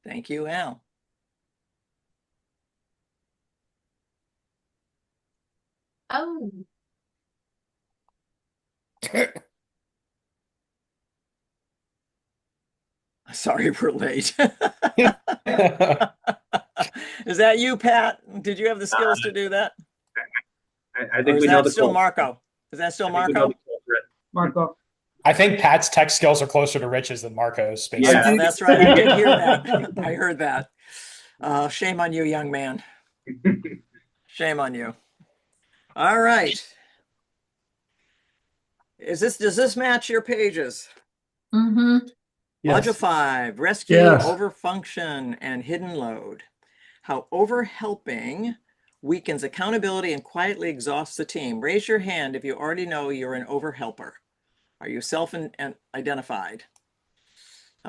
Thank you, Al. Oh, Sorry we're late. I Is that you, Pat? Did you have the Uh, skills to do that? I Or think is we know that the still culprit. Marco? Is that still I think we know the Marco? culprit. Marco. think Pat's tech skills are closer to Rich's than Marco's, based Yeah. on. That's right. I did hear that. I heard that. Shame on you, young man. Shame on you. All right. Does this match your pages? Mm-hmm. Module Yes. 5, rescue, Yes. overfunction, and hidden load. How overhelping weakens accountability and quietly exhausts the team. Raise your hand if you already know you're an overhelper. Are you self-identified?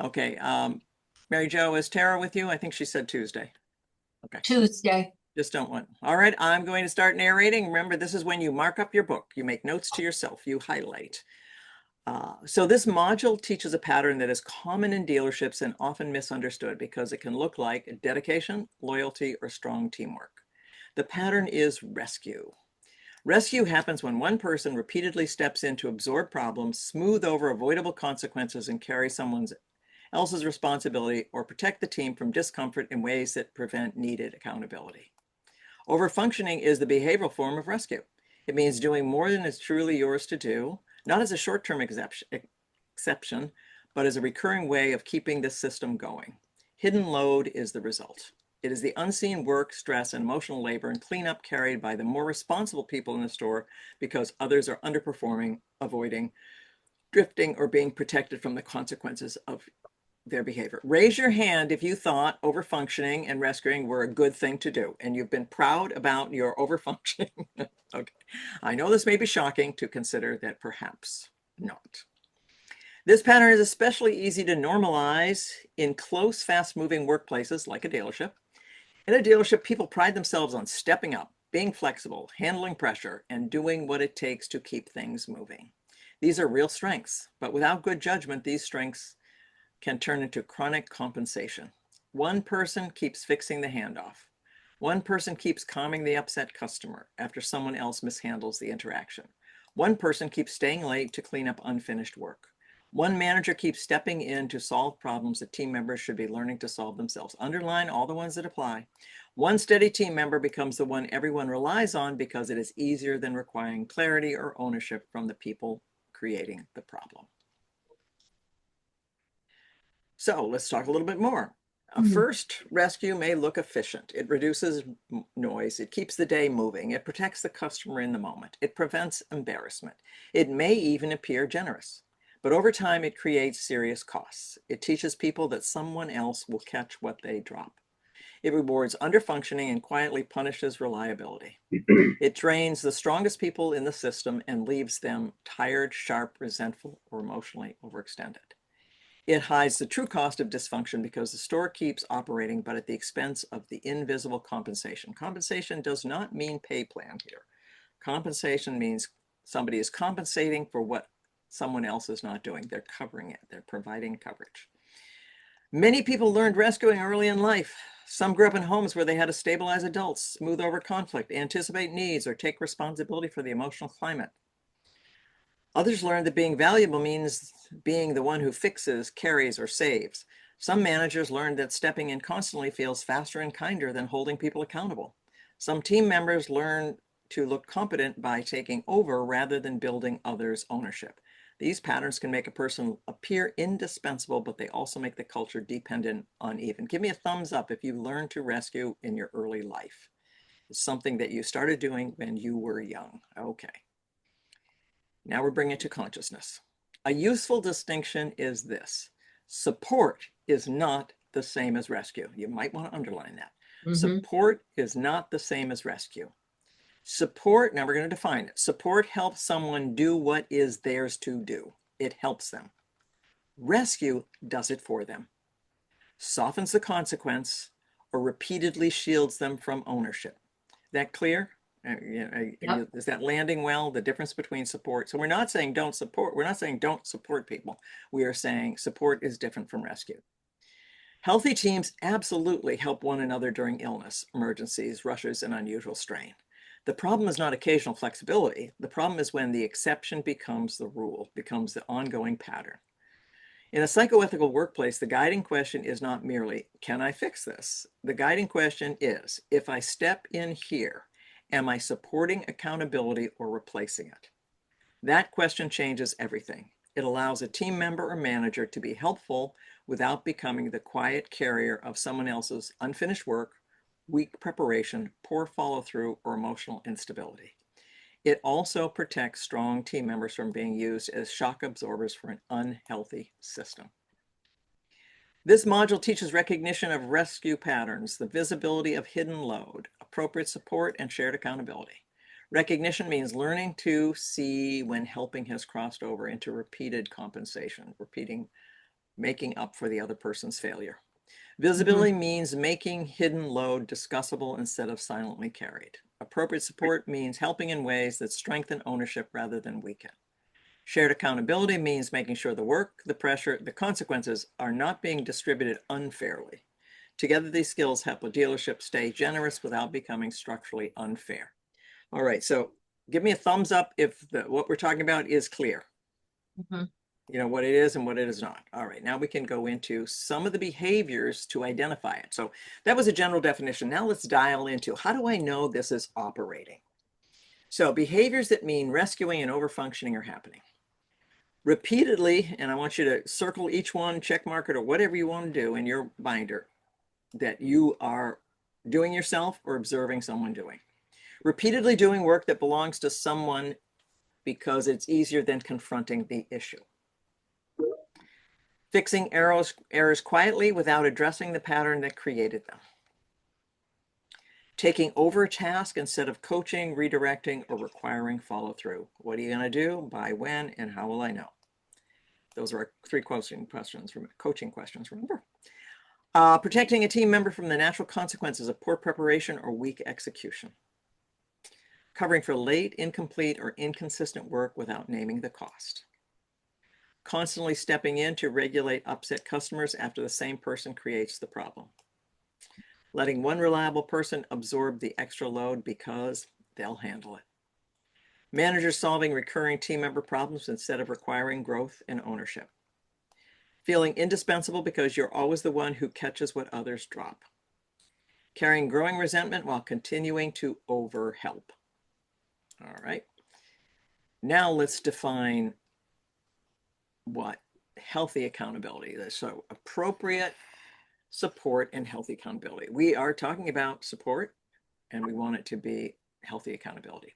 Okay. Mary Jo, is Tara with you? I think she said Tuesday. Okay. Tuesday. Just don't want. All right, I'm going to start narrating. Remember, this is when you mark up your book. You make notes to yourself. You highlight. So this module teaches a pattern that is common in dealerships and often misunderstood because it can look like dedication, loyalty, or strong teamwork. The pattern is rescue. Rescue happens when one person repeatedly steps in to absorb problems, smooth over avoidable consequences, and carry someone else's responsibility or protect the team from discomfort in ways that prevent needed accountability. Overfunctioning is the behavioral form of rescue. It means doing more than is truly yours to do, not as a short-term exception, but as a recurring way of keeping the system going. Hidden load is the result. It is the unseen work, stress, and emotional labor and cleanup carried by the more responsible people in the store because others are underperforming, avoiding, drifting, or being protected from the consequences of their behavior. Raise your hand if you thought overfunctioning and rescuing were a good thing to do and you've been proud about your overfunctioning. Okay. I know this may be shocking to consider that perhaps not. This pattern is especially easy to normalize in close, fast-moving workplaces like a dealership. In a dealership, people pride themselves on stepping up, being flexible, handling pressure, and doing what it takes to keep things moving. These are real strengths, but without good judgment, these strengths can turn into chronic compensation. One person keeps fixing the handoff. One person keeps calming the upset customer after someone else mishandles the interaction. One person keeps staying late to clean up unfinished work. One manager keeps stepping in to solve problems that team members should be learning to solve themselves. Underline all the ones that apply. One steady team member becomes the one everyone relies on because it is easier than requiring clarity or ownership from the people creating the problem. So let's talk a little bit more. A first rescue may look efficient. It reduces noise. It keeps the day moving. It protects the customer in the moment. It prevents embarrassment. It may even appear generous. But over time, it creates serious costs. It teaches people that someone else will catch what they drop. It rewards underfunctioning and quietly punishes reliability. It trains the strongest people in the system and leaves them tired, sharp, resentful, or emotionally overextended. It hides the true cost of dysfunction because the store keeps operating, but at the expense of the invisible compensation. Compensation does not mean pay plan here. Compensation means somebody is compensating for what someone else is not doing. They're covering it. They're providing coverage. Many people learned rescuing early in life. Some grew up in homes where they had to stabilize adults, smooth over conflict, anticipate needs, or take responsibility for the emotional climate. Others learned that being valuable means being the one who fixes, carries, or saves. Some managers learned that stepping in constantly feels faster and kinder than holding people accountable. Some team members learn to look competent by taking over rather than building others' ownership. These patterns can make a person appear indispensable, but they also make the culture dependent on even. Give me a thumbs up if you learned to rescue in your early life. It's something that you started doing when you were young. Okay. Now we're bringing it to consciousness. A useful distinction is this. Support is not the same as rescue. You might want to underline that. Mm-hmm. Support is not the same as rescue. Support, now we're going to define it. Support helps someone do what is theirs to do. It helps them. Rescue does it for them, softens the consequence, or repeatedly shields them from ownership. That clear? Yep. Is that landing well? The difference between support. So we're not saying don't support. We're not saying don't support people. We are saying support is different from rescue. Healthy teams absolutely help one another during illness, emergencies, rushes, and unusual strain. The problem is not occasional flexibility. The problem is when the exception becomes the rule, becomes the ongoing pattern. In a psychoethical workplace, the guiding question is not merely, can I fix this? The guiding question is, if I step in here, am I supporting accountability or replacing it? That question changes everything. It allows a team member or manager to be helpful without becoming the quiet carrier of someone else's unfinished work, weak preparation, poor follow-through, or emotional instability. It also protects strong team members from being used as shock absorbers for an unhealthy system. This module teaches recognition of rescue patterns, the visibility of hidden load, appropriate support, and shared accountability. Recognition means learning to see when helping has crossed over into repeated compensation, making up for the other person's failure. Visibility means making hidden load discussable instead of silently carried. Appropriate support means helping in ways that strengthen ownership rather than weaken. Shared accountability means making sure the work, the pressure, the consequences are not being distributed unfairly. Together, these skills help a dealership stay generous without becoming structurally unfair. All right, so give me a thumbs up if what we're talking about is clear. You know, what it is and what it is not. All right, now we can go into some of the behaviors to identify it. So that was a general definition. Now let's dial into, how do I know this is operating? So behaviors that mean rescuing and overfunctioning are happening. Repeatedly, and I want you to circle each one, check mark it, or whatever you want to do in your binder that you are doing yourself or observing someone doing. Repeatedly doing work that belongs to someone because it's easier than confronting the issue. Fixing errors quietly without addressing the pattern that created them. Taking over a task instead of coaching, redirecting, or requiring follow-through. What are you going to do? By when? And how will I know? Those are our 3 coaching questions, remember? Protecting a team member from the natural consequences of poor preparation or weak execution. Covering for late, incomplete, or inconsistent work without naming the cost. Constantly stepping in to regulate upset customers after the same person creates the problem. Letting one reliable person absorb the extra load because they'll handle it. Managers solving recurring team member problems instead of requiring growth and ownership. Feeling indispensable because you're always the one who catches what others drop. Carrying growing resentment while continuing to overhelp. All right. Now let's define what healthy accountability is. So appropriate support and healthy accountability. We are talking about support and we want it to be healthy accountability.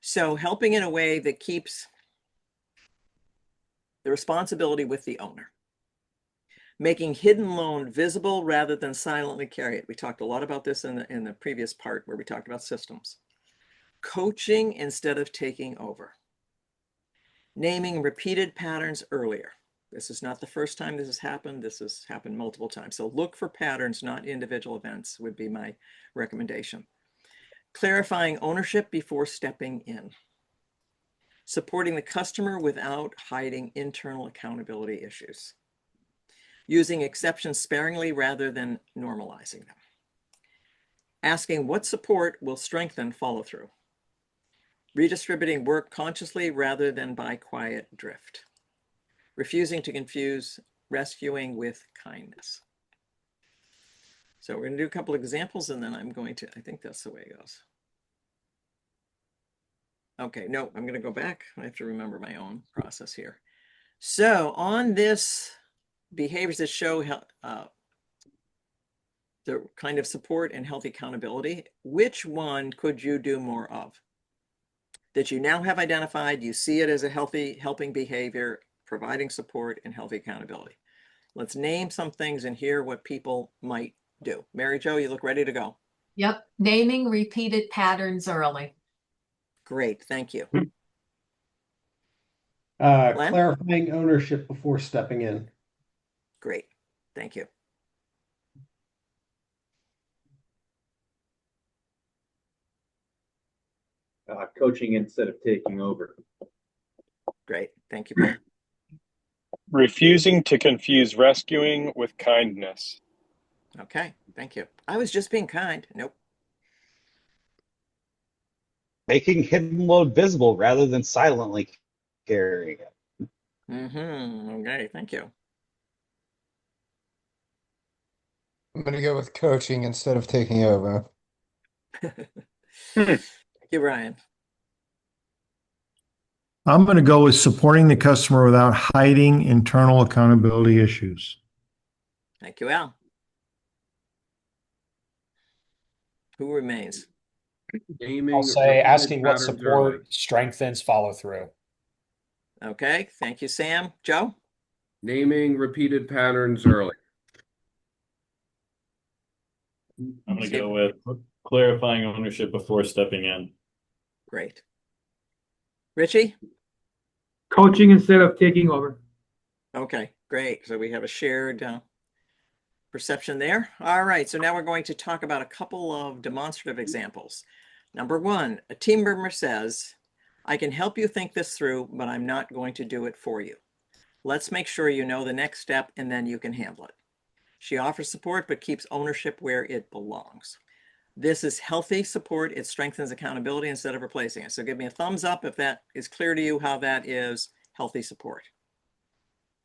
So helping in a way that keeps the responsibility with the owner. Making hidden load visible rather than silently carry it. We talked a lot about this in the previous part where we talked about systems. Coaching instead of taking over. Naming repeated patterns earlier. This is not the first time this has happened. This has happened multiple times. So look for patterns, not individual events, would be my recommendation. Clarifying ownership before stepping in. Supporting the customer without hiding internal accountability issues. Using exceptions sparingly rather than normalizing them. Asking what support will strengthen follow-through. Redistributing work consciously rather than by quiet drift. Refusing to confuse rescuing with kindness. So we're going to do a couple of examples and then I'm going to, I think that's the way it goes. Okay, no, I'm going to go back. I have to remember my own process here. So on this behaviors that show the kind of support and healthy accountability, which one could you do more of? That you now have identified, you see it as a helping behavior, providing support and healthy accountability. Let's name some things and hear what people might do. Mary Jo, you look ready to go. Yep. Naming repeated patterns early. Great, thank you. Clarifying ownership before stepping in. Great, thank you. Coaching instead of taking over. Great, thank you, Paul. Refusing to confuse rescuing with kindness. Okay, thank you. I was just being kind. Nope. Making hidden load visible rather than silently carrying it. Okay, thank you. I'm gonna go with coaching instead of taking over. Thank you, Brian. I'm going to go with supporting the customer without hiding internal accountability issues. Thank you, Al. Who remains? Naming I'll say repeated asking what patterns early. support strengthens follow through. Okay, thank you, Sam. Joe? Naming repeated patterns early. I'm going to go with clarifying ownership before stepping in. Great. Richie? Coaching instead of taking over. Okay, great. So we have a shared perception there. All right, so now we're going to talk about a couple of demonstrative examples. Number one, a team member says, I can help you think this through, but I'm not going to do it for you. Let's make sure you know the next step and then you can handle it. She offers support, but keeps ownership where it belongs. This is healthy support. It strengthens accountability instead of replacing it. So give me a thumbs up if that is clear to you how that is healthy support.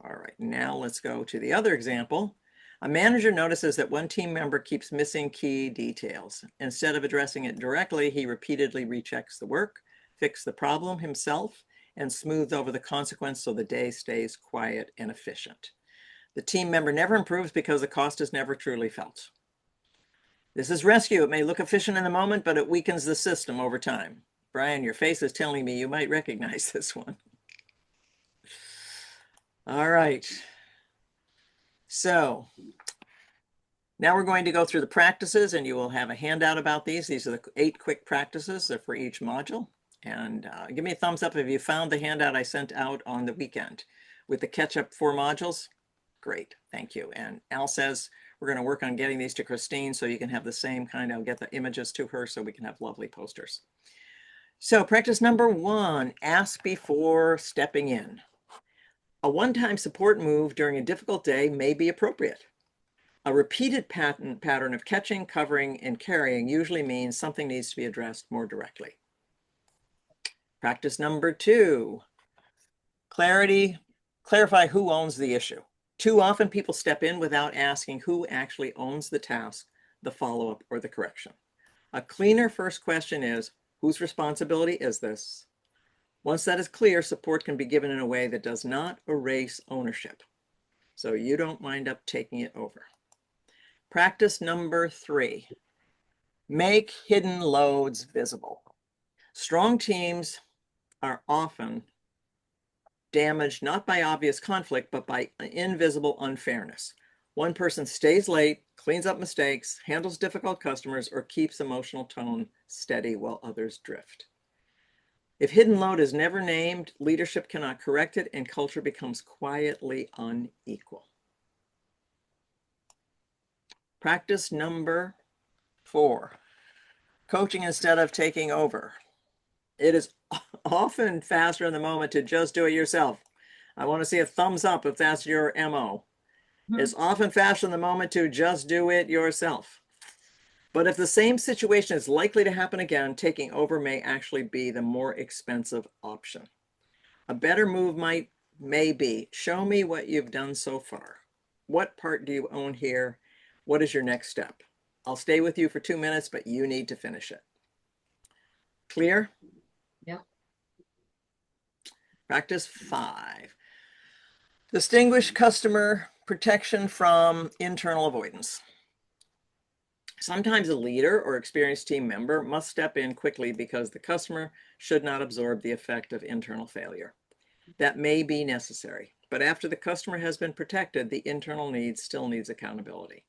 All right, now let's go to the other example. A manager notices that one team member keeps missing key details. Instead of addressing it directly, he repeatedly rechecks the work, fixes the problem himself, and smooths over the consequence so the day stays quiet and efficient. The team member never improves because the cost is never truly felt. This is rescue. It may look efficient in the moment, but it weakens the system over time. Brian, your face is telling me you might recognize this one. All right. So now we're going to go through the practices, and you will have a handout about these. These are the 8 quick practices for each module. And give me a thumbs up if you found the handout I sent out on the weekend with the catch-up 4 modules. Great, thank you. And Al says we're going to work on getting these to Christine so you can have the same kind. I'll get the images to her so we can have lovely posters. So practice number 1, ask before stepping in. A one-time support move during a difficult day may be appropriate. A repeated pattern of catching, covering, and carrying usually means something needs to be addressed more directly. Practice number 2, clarify who owns the issue. Too often people step in without asking who actually owns the task, the follow-up, or the correction. A cleaner first question is, whose responsibility is this? Once that is clear, support can be given in a way that does not erase ownership, so you don't wind up taking it over. Practice number 3, make hidden loads visible. Strong teams are often damaged not by obvious conflict, but by invisible unfairness. One person stays late, cleans up mistakes, handles difficult customers, or keeps emotional tone steady while others drift. If hidden load is never named, leadership cannot correct it, and culture becomes quietly unequal. Practice number 4, coaching instead of taking over. It is often faster in the moment to just do it yourself. I want to see a thumbs up if that's your MO. It's often faster in the moment to just do it yourself. But if the same situation is likely to happen again, taking over may actually be the more expensive option. A better move may be, show me what you've done so far. What part do you own here? What is your next step? I'll stay with you for 2 minutes, but you need to finish it. Clear? Yeah. Practice 5. Distinguish customer protection from internal avoidance. Sometimes a leader or experienced team member must step in quickly because the customer should not absorb the effect of internal failure. That may be necessary, but after the customer has been protected, the internal need still needs accountability.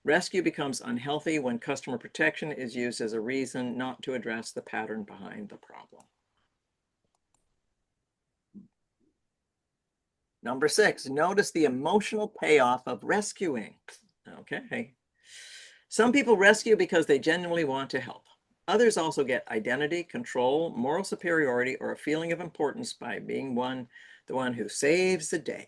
Rescue becomes unhealthy when customer protection is used as a reason not to address the pattern behind the problem. Number 6, notice the emotional payoff of rescuing. Okay. Some people rescue because they genuinely want to help. Others also get identity, control, moral superiority, or a feeling of importance by being the one who saves the day.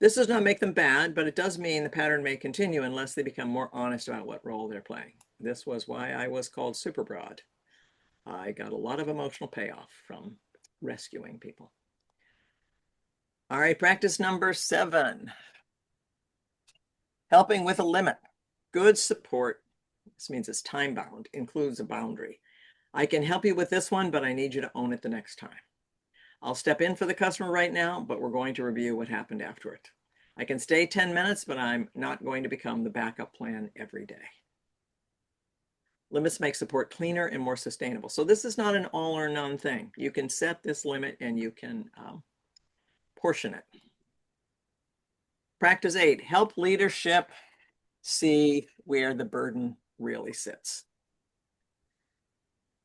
This does not make them bad, but it does mean the pattern may continue unless they become more honest about what role they're playing. This was why I was called super broad. I got a lot of emotional payoff from rescuing people. All right, practice number 7. Helping with a limit. Good support, this means it's time bound, includes a boundary. I can help you with this one, but I need you to own it the next time. I'll step in for the customer right now, but we're going to review what happened after it. I can stay 10 minutes, but I'm not going to become the backup plan every day. Limits make support cleaner and more sustainable. So this is not an all or none thing. You can set this limit and you can portion it. Practice 8, help leadership see where the burden really sits.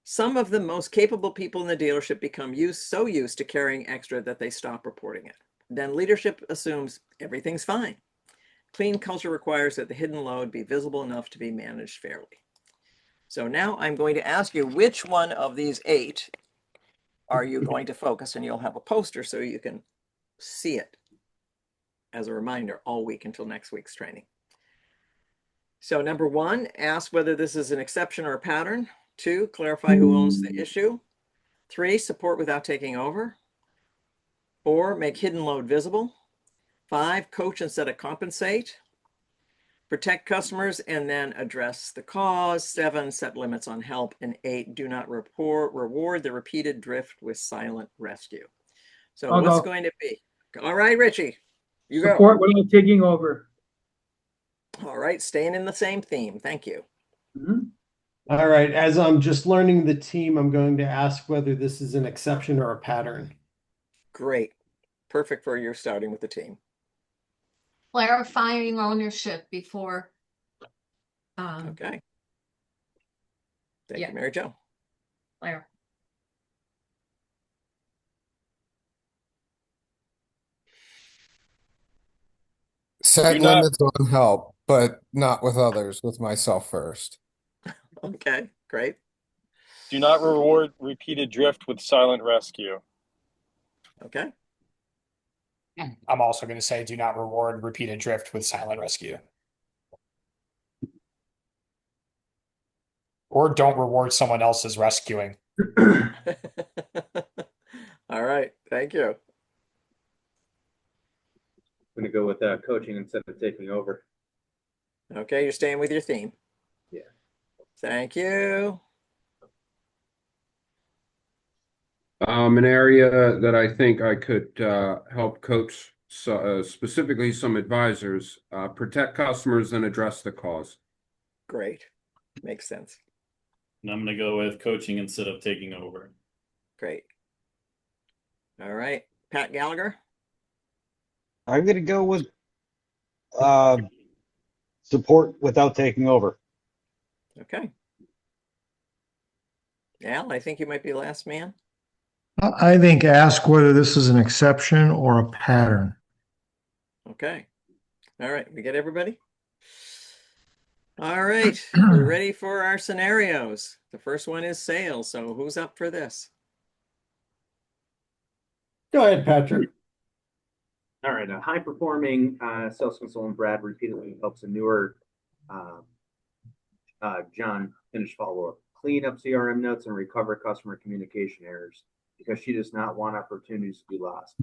Some of the most capable people in the dealership become so used to carrying extra that they stop reporting it. Then leadership assumes everything's fine. Clean culture requires that the hidden load be visible enough to be managed fairly. So now I'm going to ask you which one of these 8 are you going to focus, and you'll have a poster so you can see it as a reminder all week until next week's training. So number 1, ask whether this is an exception or a pattern. 2, clarify who owns the issue. 3, support without taking over. 4, make hidden load visible. 5, coach instead of compensate. Protect customers and then address the cause. 7, set limits on help. And 8, do not reward the repeated drift with silent rescue. So I'll what's go. going to be? All right, Richie, you go. Support without taking over. All right, staying in the same theme. Thank you. Mhm. All right, as I'm just learning the team, I'm going to ask whether this is an exception or a pattern. Great. Perfect for your starting with the team. Clarifying ownership before. Okay. Thank Yeah. you, Mary Jo. Claire. Set Do not- limits on help, but not with others, with myself first. Okay, great. Do not reward repeated drift with silent rescue. Okay. I'm also going to say do not reward repeated drift with silent rescue. Or don't reward someone else's rescuing. All right, thank you. I'm gonna go with coaching instead of taking over. Okay, you're staying with your theme. Yeah. Thank you. An area that I think I could help coach specifically some advisors, protect customers and address the cause. Great. Makes sense. And I'm gonna go with coaching instead of taking over. Great. All right, Pat Gallagher. I'm going to go with support without taking over. Okay. Al, I think you might be last man. I think ask whether this is an exception or a pattern. Okay. All right, we get everybody? All right, we're ready for our scenarios. The first one is sales, so who's up for this? Go ahead, Patrick. All right, a high-performing sales consultant, Brad, repeatedly helps a newer John finish follow-up, clean up CRM notes, and recover customer communication errors because she does not want opportunities to be lost.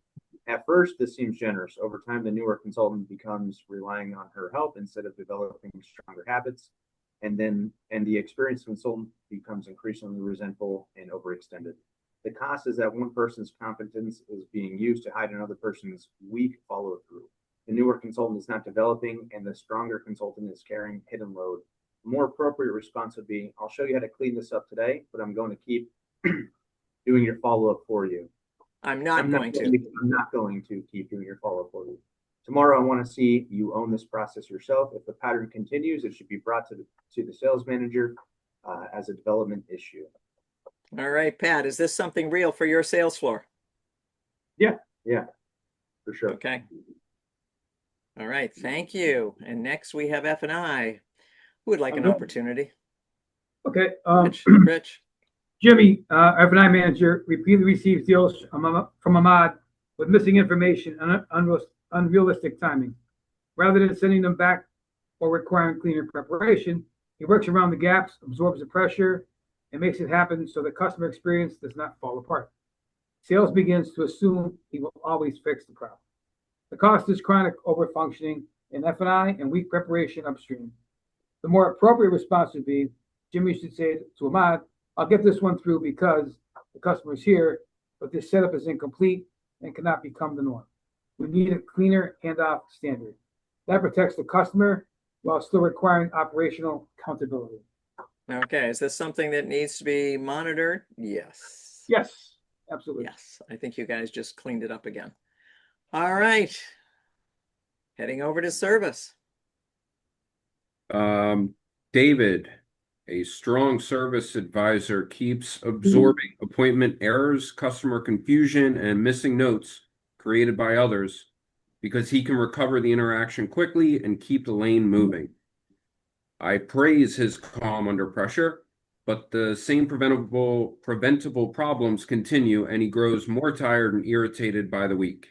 At first, this seems generous. Over time, the newer consultant becomes relying on her help instead of developing stronger habits. And the experienced consultant becomes increasingly resentful and overextended. The cost is that one person's competence is being used to hide another person's weak follow-through. The newer consultant is not developing, and the stronger consultant is carrying hidden load. A more appropriate response would be, I'll show you how to clean this up today, but I'm going to keep doing your follow-up for you. I'm not going to keep doing your follow-up for you. Tomorrow, I want to see you own this process yourself. If the pattern continues, it should be brought to the sales manager as a development issue. All right, Pat, is this something real for your sales floor? Yeah, for sure. Okay. All right, thank you. And next we have F&I. Who would like an opportunity? Okay, Rich. Jimmy, F&I manager, repeatedly receives deals from Ahmad with missing information and unrealistic timing. Rather than sending them back or requiring cleaner preparation, he works around the gaps, absorbs the pressure, and makes it happen so the customer experience does not fall apart. Sales begins to assume he will always fix the problem. The cost is chronic overfunctioning in F&I and weak preparation upstream. The more appropriate response would be, Jimmy should say to Ahmad, I'll get this one through because the customer is here, but this setup is incomplete and cannot become the norm. We need a cleaner handoff standard. That protects the customer while still requiring operational accountability. Okay, is this something that needs to be monitored? Yes. Yes, absolutely. Yes, I think you guys just cleaned it up again. All right. Heading over to service. David, a strong service advisor, keeps absorbing appointment errors, customer confusion, and missing notes created by others because he can recover the interaction quickly and keep the lane moving. I praise his calm under pressure, but the same preventable problems continue, and he grows more tired and irritated by the week.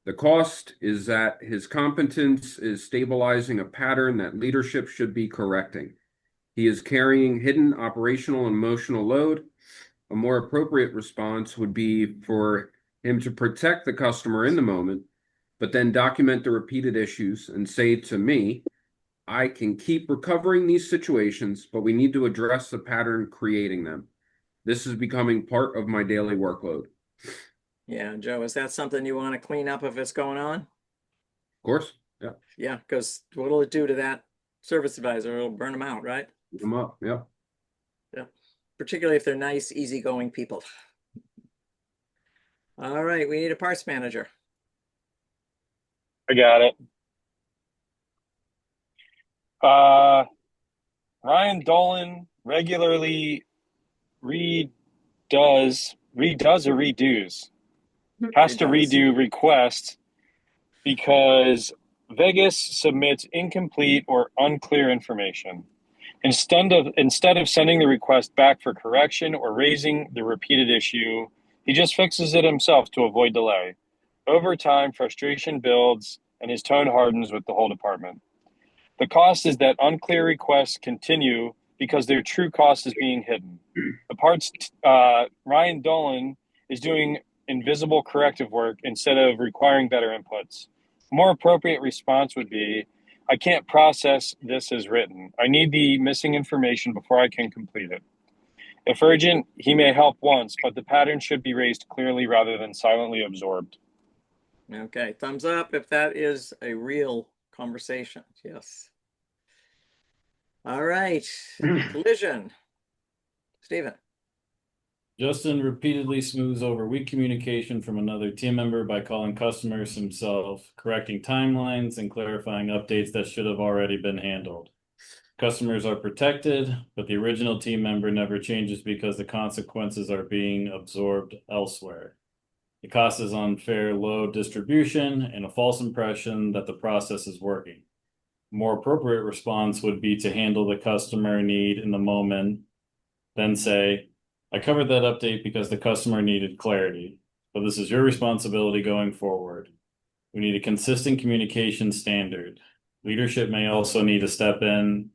The cost is that his competence is stabilizing a pattern that leadership should be correcting. He is carrying hidden operational and emotional load. A more appropriate response would be for him to protect the customer in the moment, but then document the repeated issues and say to me, I can keep recovering these situations, but we need to address the pattern creating them. This is becoming part of my daily workload. Yeah, Joe, is that something you want to clean up if it's going on? Of course. Yeah. Yeah, because what'll it do to that service advisor? It'll burn them out, right? Keep them up. Yeah. Yeah. Particularly if they're nice, easygoing people. All right, we need a parts manager. I got it. Ryan Dolan regularly redoes or redos. Has to redo requests because Vegas submits incomplete or unclear information. Instead of sending the request back for correction or raising the repeated issue, he just fixes it himself to avoid delay. Over time, frustration builds and his tone hardens with the whole department. The cost is that unclear requests continue because their true cost is being hidden. The parts Ryan Dolan is doing invisible corrective work instead of requiring better inputs. A more appropriate response would be, I can't process this as written. I need the missing information before I can complete it. If urgent, he may help once, but the pattern should be raised clearly rather than silently absorbed. Okay, thumbs up if that is a real conversation. Yes. All right, collision. Stephen. Justin repeatedly smooths over weak communication from another team member by calling customers himself, correcting timelines and clarifying updates that should have already been handled. Customers are protected, but the original team member never changes because the consequences are being absorbed elsewhere. The cost is unfair load distribution and a false impression that the process is working. A more appropriate response would be to handle the customer need in the moment, then say, I covered that update because the customer needed clarity, but this is your responsibility going forward. We need a consistent communication standard. Leadership may also need to step in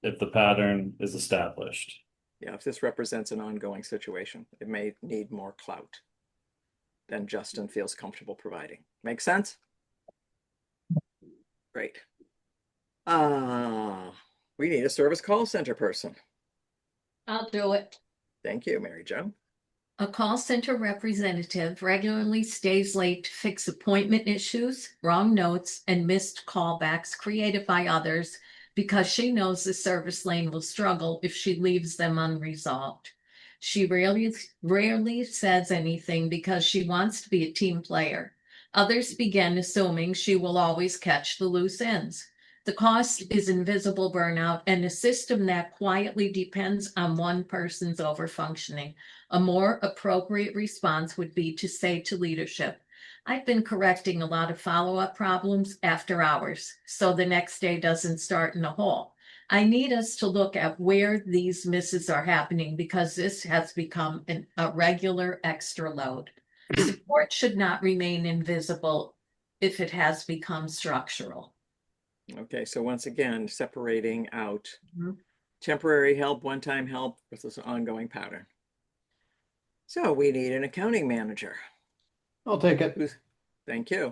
if the pattern is established. Yeah, if this represents an ongoing situation, it may need more clout than Justin feels comfortable providing. Make sense? Great. We need a service call center person. I'll do it. Thank you, Mary Jo. A call center representative regularly stays late to fix appointment issues, wrong notes, and missed callbacks created by others because she knows the service lane will struggle if she leaves them unresolved. She rarely says anything because she wants to be a team player. Others begin assuming she will always catch the loose ends. The cost is invisible burnout and a system that quietly depends on one person's overfunctioning. A more appropriate response would be to say to leadership, I've been correcting a lot of follow-up problems after hours, so the next day doesn't start in a hole. I need us to look at where these misses are happening because this has become a regular extra load. Support should not remain invisible if it has become structural. Okay, so once again, separating out Mhm. temporary help, one-time help versus an ongoing pattern. So we need an accounting manager. I'll take it. Thank you.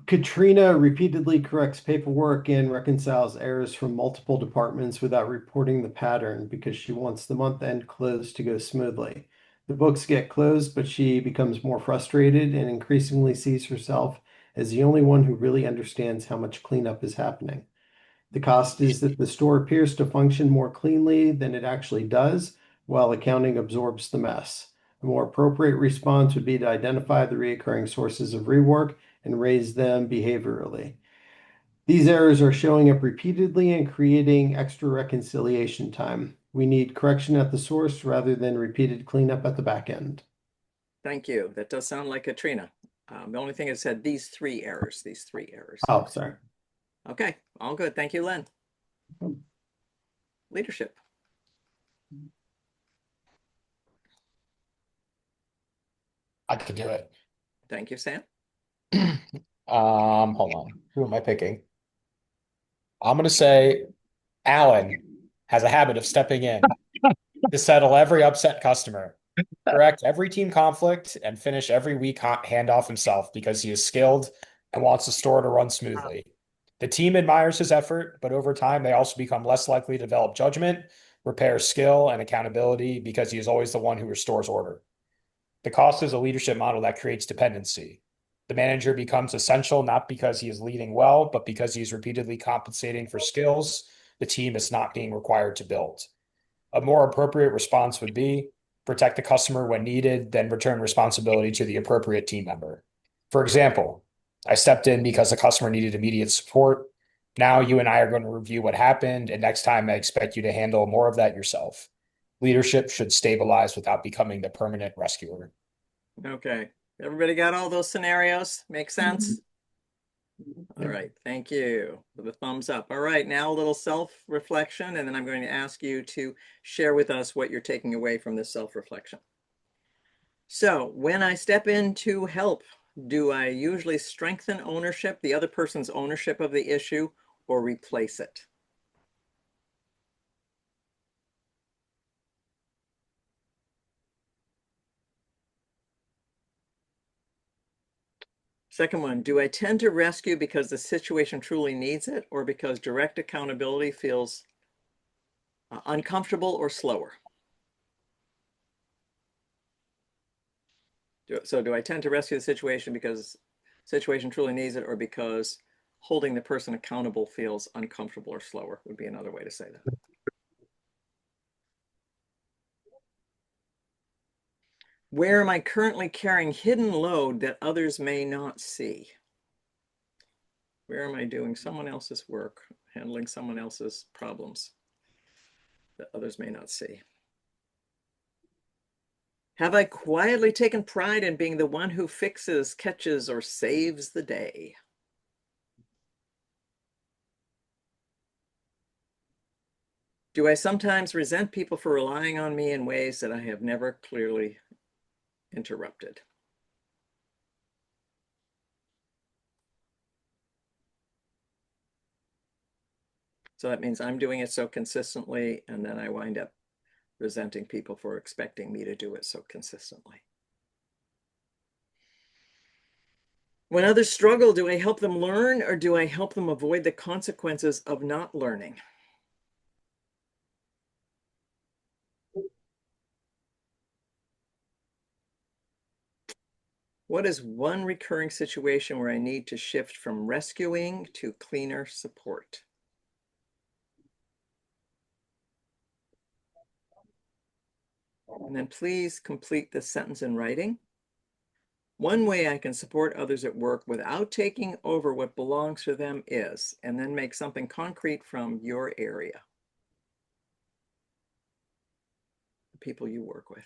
Katrina repeatedly corrects paperwork and reconciles errors from multiple departments without reporting the pattern because she wants the month-end close to go smoothly. The books get closed, but she becomes more frustrated and increasingly sees herself as the only one who really understands how much cleanup is happening. The cost is that the store appears to function more cleanly than it actually does, while accounting absorbs the mess. A more appropriate response would be to identify the recurring sources of rework and raise them behaviorally. These errors are showing up repeatedly and creating extra reconciliation time. We need correction at the source rather than repeated cleanup at the back end. Thank you. That does sound like Katrina. The only thing it said these three errors. Oh, sorry. Okay, all good. Thank you, Len. Leadership. I could do it. Thank you, Sam. Hold on. Who am I picking? I'm gonna say Alan has a habit of stepping in to settle every upset customer, correct every team conflict, and finish every weak handoff himself because he is skilled and wants the store to run smoothly. The team admires his effort, but over time, they also become less likely to develop judgment, repair skill, and accountability because he is always the one who restores order. The cost is a leadership model that creates dependency. The manager becomes essential not because he is leading well, but because he is repeatedly compensating for skills the team is not being required to build. A more appropriate response would be protect the customer when needed, then return responsibility to the appropriate team member. For example, I stepped in because the customer needed immediate support. Now you and I are going to review what happened, and next time I expect you to handle more of that yourself. Leadership should stabilize without becoming the permanent rescuer. Okay. Everybody got all those scenarios? Make sense? All right. Thank you for the thumbs up. All right. Now a little self-reflection, and then I'm going to ask you to share with us what you're taking away from this self-reflection. So when I step in to help, do I usually strengthen ownership, the other person's ownership of the issue, or replace it? Second one, do I tend to rescue because the situation truly needs it or because direct accountability feels uncomfortable or slower? So do I tend to rescue the situation because the situation truly needs it or because holding the person accountable feels uncomfortable or slower would be another way to say that. Where am I currently carrying hidden load that others may not see? Where am I doing someone else's work, handling someone else's problems that others may not see? Have I quietly taken pride in being the one who fixes, catches, or saves the day? Do I sometimes resent people for relying on me in ways that I have never clearly interrupted? So that means I'm doing it so consistently, and then I wind up resenting people for expecting me to do it so consistently. When others struggle, do I help them learn or do I help them avoid the consequences of not learning? What is one recurring situation where I need to shift from rescuing to cleaner support? And then please complete this sentence in writing. One way I can support others at work without taking over what belongs to them is, and then make something concrete from your area, the people you work with.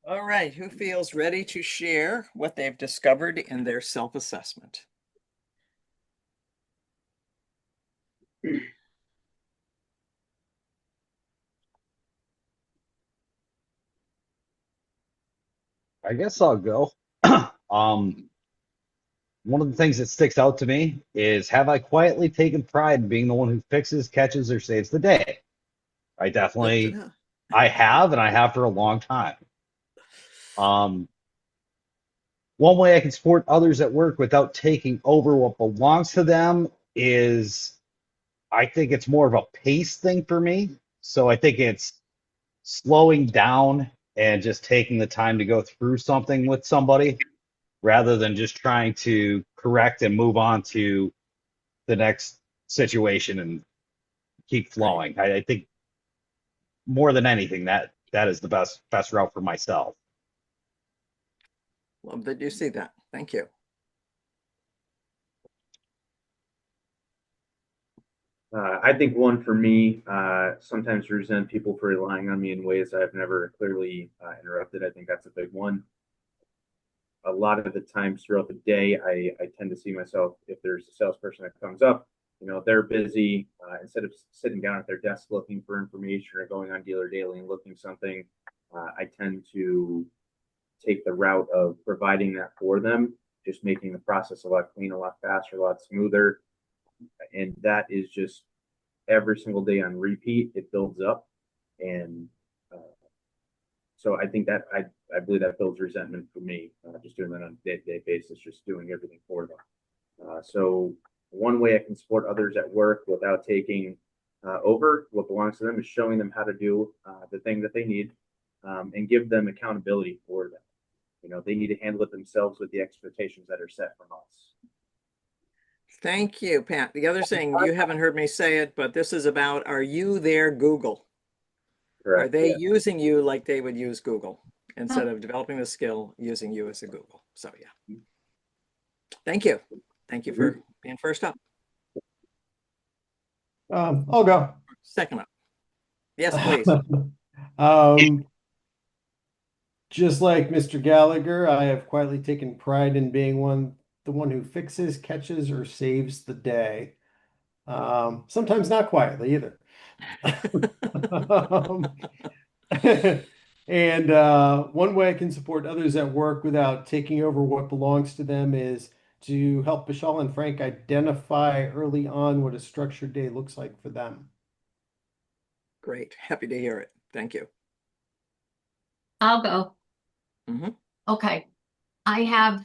All right, who feels ready to share what they've discovered in their self-assessment? I guess I'll go. Um, one of the things that sticks out to me is have I quietly taken pride in being the one who fixes, catches, or saves the day? I Good to definitely, know. I have, and I have for a long time. Um, one way I can support others at work without taking over what belongs to them is I think it's more of a pace thing for me. So I think it's slowing down and just taking the time to go through something with somebody rather than just trying to correct and move on to the next situation and keep flowing. I think more than anything that is the best route for myself. Love that you see that. Thank you. I think one for me, sometimes resent people for relying on me in ways I've never clearly interrupted. I think that's a big one. A lot of the times throughout the day, I tend to see myself, if there's a salesperson that comes up, they're busy. Instead of sitting down at their desk looking for information or going on Dealer Daily and looking something, I tend to take the route of providing that for them, just making the process a lot cleaner, a lot faster, a lot smoother. And that is just every single day on repeat. It builds up, and so I think that I believe that builds resentment for me, just doing that on a day-to-day basis, just doing everything for them. So one way I can support others at work without taking over what belongs to them is showing them how to do the thing that they need, and give them accountability for them. They need to handle it themselves with the expectations that are set from us. Thank you, Pat. The other thing, you haven't heard me say it, but this is about, are you their Google? Are Correct. they Yeah. using you like they would use Google instead of developing the skill, using you as a Google? So yeah. Thank you. Thank you for being first up. I'll go. Second up. Yes, please. Just like Mr. Gallagher, I have quietly taken pride in being the one who fixes, catches, or saves the day. Sometimes not quietly either. Um, and one way I can support others at work without taking over what belongs to them is to help Vishal and Frank identify early on what a structured day looks like for them. Great. Happy to hear it. Thank you. I'll go. Mm-hmm. Okay. I have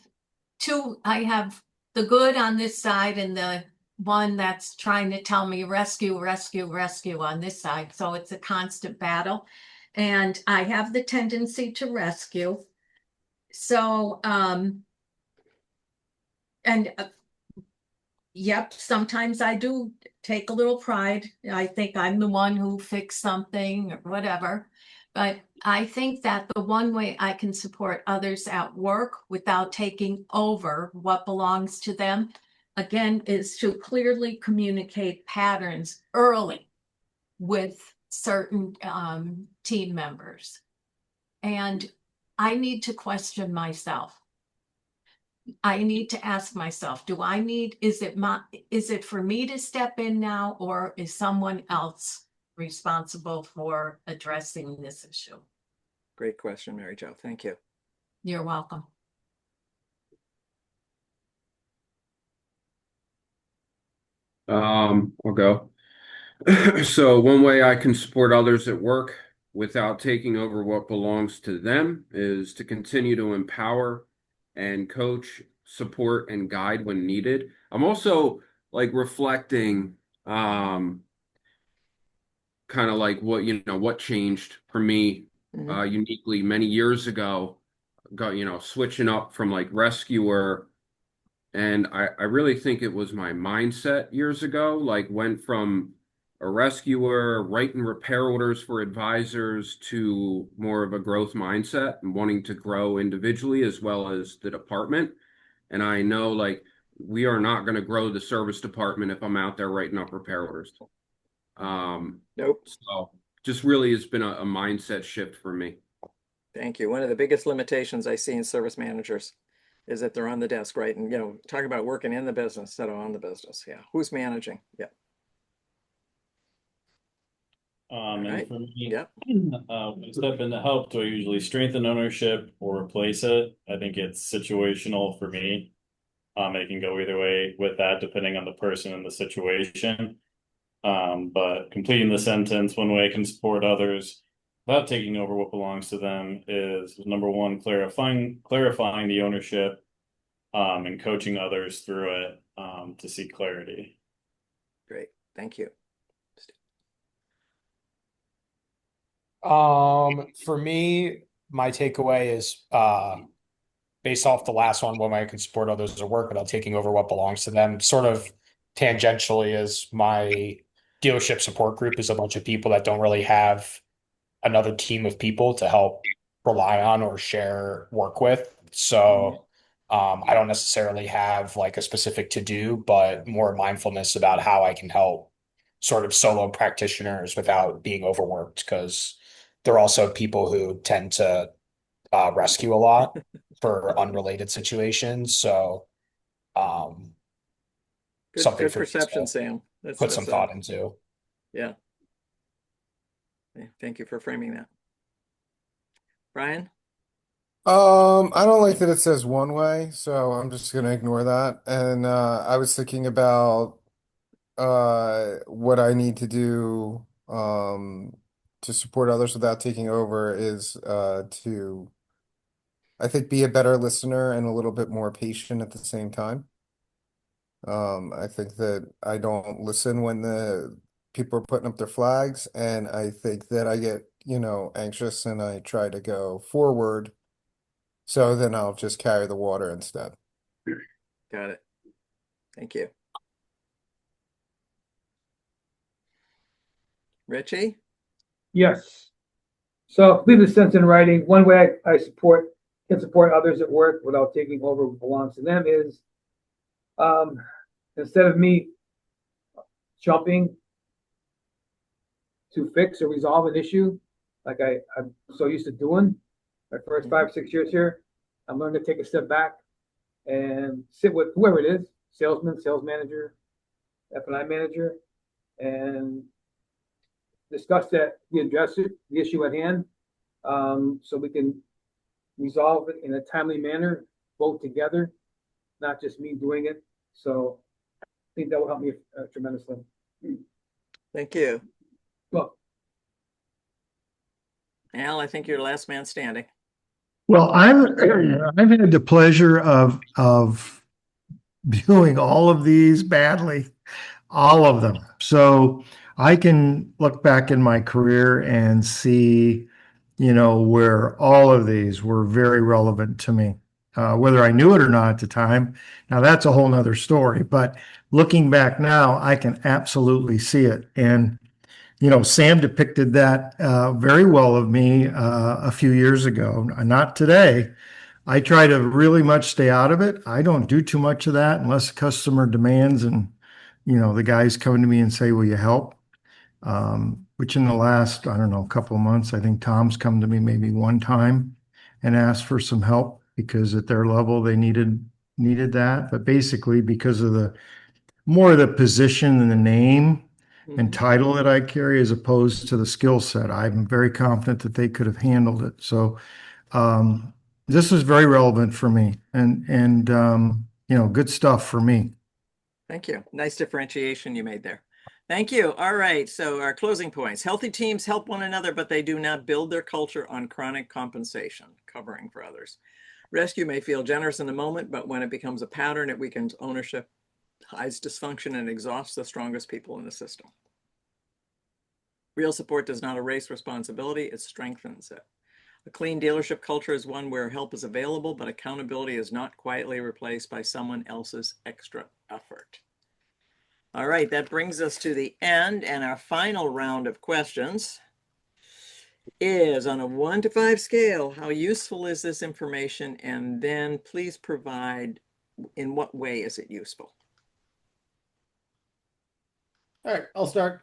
the good on this side and the one that's trying to tell me rescue, rescue, rescue on this side. So it's a constant battle. And I have the tendency to rescue. So, and yep, sometimes I do take a little pride. I think I'm the one who fixed something or whatever. But I think that the one way I can support others at work without taking over what belongs to them, again, is to clearly communicate patterns early with certain team members. And I need to question myself. I need to ask myself, is it for me to step in now, or is someone else responsible for addressing this issue? Great question, Mary Jo. Thank you. You're welcome. I'll go. So one way I can support others at work without taking over what belongs to them is to continue to empower and coach, support, and guide when needed. I'm also like reflecting, kind of like what changed for me uniquely many years ago, switching up from like rescuer. And I really think it was my mindset years ago, like went from a rescuer, writing repair orders for advisors to more of a growth mindset and wanting to grow individually as well as the department. And I know like we are not going to grow the service department if I'm out there writing up repair orders. Nope. So just really has been a mindset shift for me. Thank you. One of the biggest limitations I see in service managers is that they're on the desk, right? And, talk about working in the business instead of on the business. Yeah. Who's managing? Yeah. And right. for me, Yep. when step in to help, do I usually strengthen ownership or replace it? I think it's situational for me. It can go either way with that, depending on the person and the situation. But completing the sentence, one way I can support others without taking over what belongs to them is number one, clarifying the ownership, and coaching others through it, to seek clarity. Great. Thank you. For me, my takeaway is based off the last one I can support others at work without taking over what belongs to them. Sort of tangentially, as my dealership support group is a bunch of people that don't really have another team of people to help rely on or share work with. So I don't necessarily have like a specific to do, but more mindfulness about how I can help sort of solo practitioners without being overworked, because there are also people who tend to rescue a lot for unrelated situations. So something Good for me perception, to Sam. put some thought into. Yeah. Thank you for framing that. Brian? I don't like that it says one way, so I'm just gonna ignore that. And I was thinking about what I need to do to support others without taking over is to I think be a better listener and a little bit more patient at the same time. I think that I don't listen when the people are putting up their flags, and I think that I get, anxious and I try to go forward. So then I'll just carry the water instead. Got it. Thank you. Richie? Yes. So leave the sentence in writing. One way I can support others at work without taking over what belongs to them is instead of me jumping to fix or resolve an issue, like I'm so used to doing my first 5 or 6 years here, I'm learning to take a step back and sit with whoever it is, salesman, sales manager, F&I manager, and discuss that, we address it, the issue at hand, so we can resolve it in a timely manner, both together, not just me doing it. So I think that will help me tremendously. Thank you. Well, Al, I think you're the last man standing. Well, I've had the pleasure of doing all of these badly, all of them. So I can look back in my career and see, where all of these were very relevant to me, whether I knew it or not at the time. Now that's a whole nother story, but looking back now, I can absolutely see it. And Sam depicted that very well of me a few years ago. Not today. I try to really much stay out of it. I don't do too much of that unless the customer demands and, the guys come to me and say, will you help? Which in the last, I don't know, couple of months, I think Tom's come to me maybe one time and asked for some help because at their level they needed that. But basically because of the more of the position and the name and title that I carry as opposed to the skill set. I'm very confident that they could have handled it. So this was very relevant for me and good stuff for me. Thank you. Nice differentiation you made there. Thank you. All right. So our closing points. Healthy teams help one another, but they do not build their culture on chronic compensation, covering for others. Rescue may feel generous in the moment, but when it becomes a pattern, it weakens ownership, hides dysfunction, and exhausts the strongest people in the system. Real support does not erase responsibility, it strengthens it. A clean dealership culture is one where help is available, but accountability is not quietly replaced by someone else's extra effort. All right, that brings us to the end, and our final round of questions is on a 1 to 5 scale, how useful is this information? And then please provide in what way is it useful? All right, I'll start.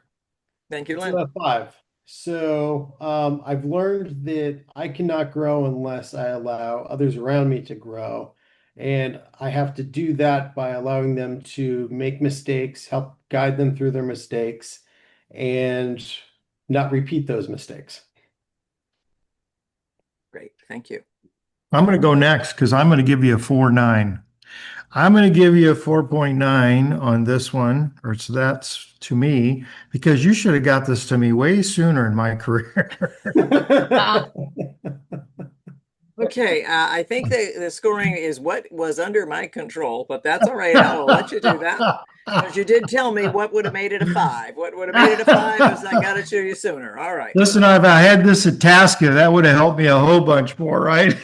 Thank you, It's Lynn. 5. So I've learned that I cannot grow unless I allow others around me to grow. And I have to do that by allowing them to make mistakes, help guide them through their mistakes, and not repeat those mistakes. Great, thank you. I'm going to go next because I'm going to give you a 4.9. I'm going to give you a 4.9 on this one, or so that's to me, because you should have got this to me way sooner in my career. Okay, I think the scoring is what was under my control, but that's all right. I will let you do that. Because you did tell me what would have made it a 5. What would have made it a 5 is I got it to you sooner. All right. Listen, if I had this at Tasca, that would have helped me a whole bunch more, right?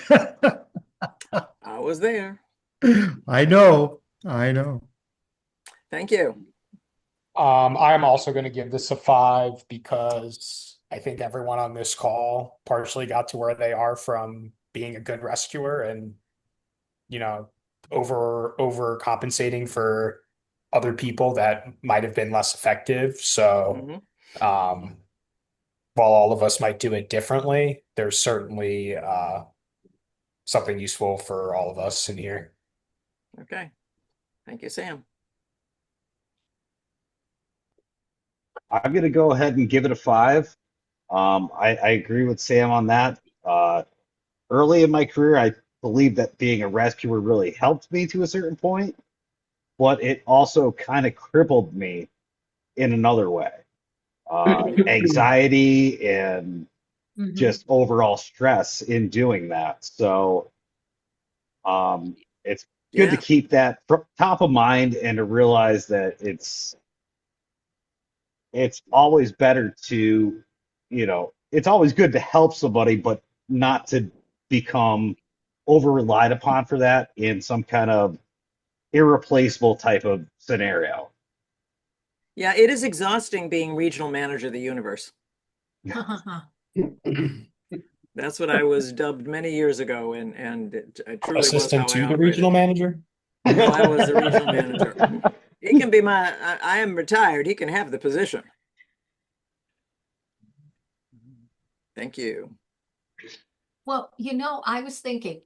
I was there. I know. I know. Thank you. I'm also going to give this a 5 because I think everyone on this call partially got to where they are from being a good rescuer and, you know, overcompensating for other people that might have been less effective. So, while all of us might do it differently, there's certainly something useful for all of us in here. Okay. Thank you, Sam. I'm going to go ahead and give it a 5. I agree with Sam on that. Early in my career, I believe that being a rescuer really helped me to a certain point, but it also kind of crippled me in another way. Anxiety and just overall stress in doing that. So it's good to keep that top of mind and to realize that it's always better to, it's always good to help somebody, but not to become over relied upon for that in some kind of irreplaceable type of scenario. Yeah, it is exhausting being regional manager of the universe. That's what I was dubbed many years ago, and it truly Assistant was how to I the regional manager? No, I was the regional manager. He can be I am retired. He can have the position. Thank you. Well, I was thinking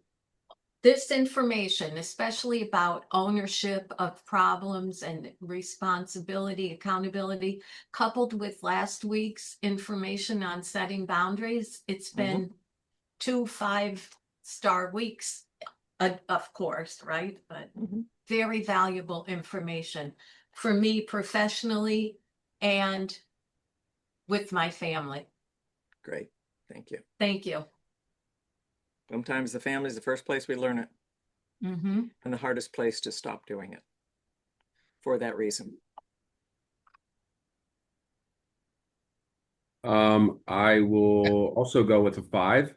this information, especially about ownership of problems and responsibility, accountability, coupled with last week's information on setting boundaries, it's been 2 5-star weeks, of course, right? But very valuable information for me professionally and with my family. Great. Thank you. Thank you. Sometimes the family is the first place we learn it, and the hardest place to stop doing it for that reason. I will also go with a 5.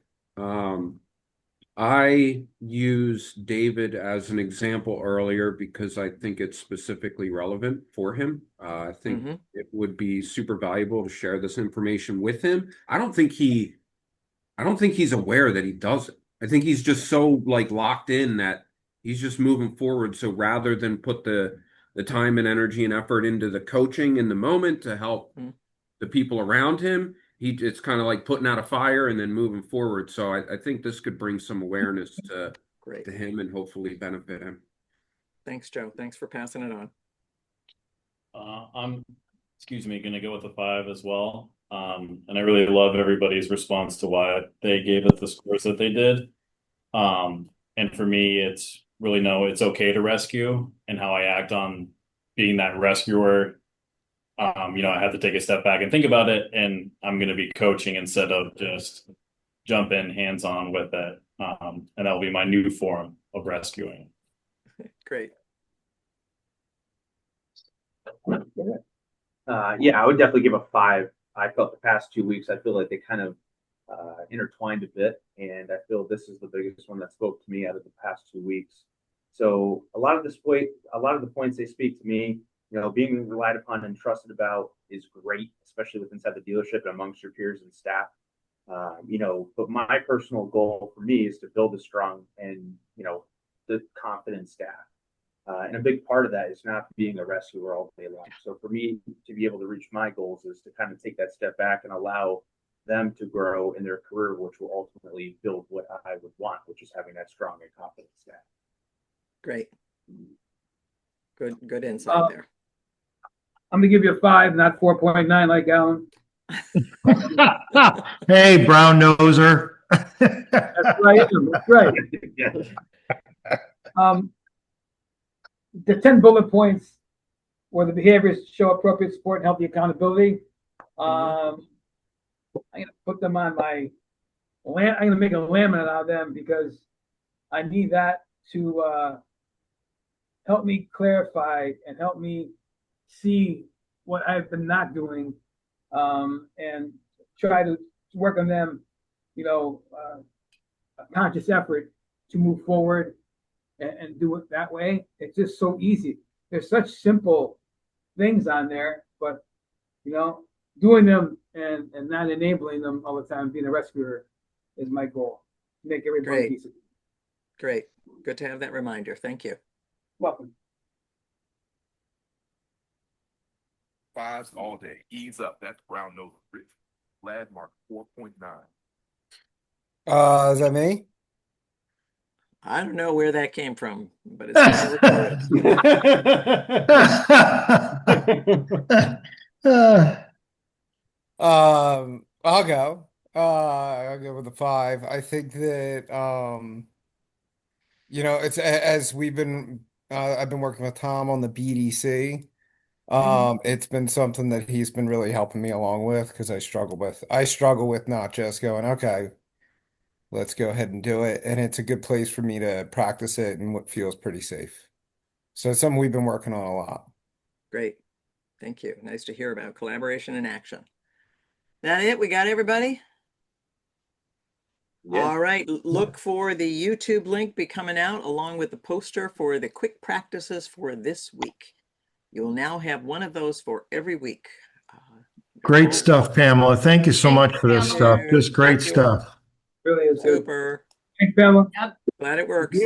I used David as an example earlier because I think it's specifically relevant for him. I think it would be super valuable to share this information with him. I don't think he's aware that he does it. I think he's just so locked in that he's just moving forward. So rather than put the time and energy and effort into the coaching in the moment to help the people around him, it's kind of like putting out a fire and then moving forward. So I think this could bring some awareness to him and hopefully benefit him. Thanks, Joe. Thanks for passing it on. I'm going to go with a 5 as well. And I really love everybody's response to why they gave it the scores that they did. And for me, it's really it's okay to rescue, and how I act on being that rescuer. I have to take a step back and think about it, and I'm going to be coaching instead of just jump in hands on with it. And that will be my new form of rescuing. Great. Yeah, I would definitely give a 5. I felt the past 2 weeks, I feel like they kind of intertwined a bit, and I feel this is the biggest one that spoke to me out of the past 2 weeks. So a lot of the points they speak to me, being relied upon and trusted about is great, especially with inside the dealership and amongst your peers and staff. But my personal goal for me is to build a strong and the confident staff. And a big part of that is not being a rescuer all day long. So for me to be able to reach my goals is to kind of take that step back and allow them to grow in their career, which will ultimately build what I would want, which is having that strong and confident staff. Great. Good insight there. I'm gonna give you a 5, not 4.9 like Alan. Hey, brown noser. That's right. That's right. Yeah. The 10 bullet points where the behaviors show appropriate support and healthy accountability. I'm gonna put them on my I'm gonna make a laminate out of them because I need that to help me clarify and help me see what I've been not doing, and try to work on them, a conscious effort to move forward and do it that way. It's just so easy. There's such simple things on there, but doing them and not enabling them all the time, being a rescuer is my goal. Make everybody decent. Great. Good to have that reminder. Thank you. Welcome. 5s all day. Ease up. That's brown nose rich. Landmark 4.9. Is that me? I don't know where that came from, but it's now recorded. I'll go. I'll go with a 5. I think that it's as we've been I've been working with Tom on the BDC. It's been something that he's been really helping me along with because I struggle with not just going, okay, let's go ahead and do it. And it's a good place for me to practice it and what feels pretty safe. So it's something we've been working on a lot. Great. Thank you. Nice to hear about collaboration and action. That it? We got everybody? Yeah. All right. Look for the YouTube link be coming out along with the poster for the quick practices for this week. You'll now have one of those for every week. Great stuff, Pamela. Thank you so much for this stuff. Just great stuff. Really is super. Thanks, Pamela. Glad it works.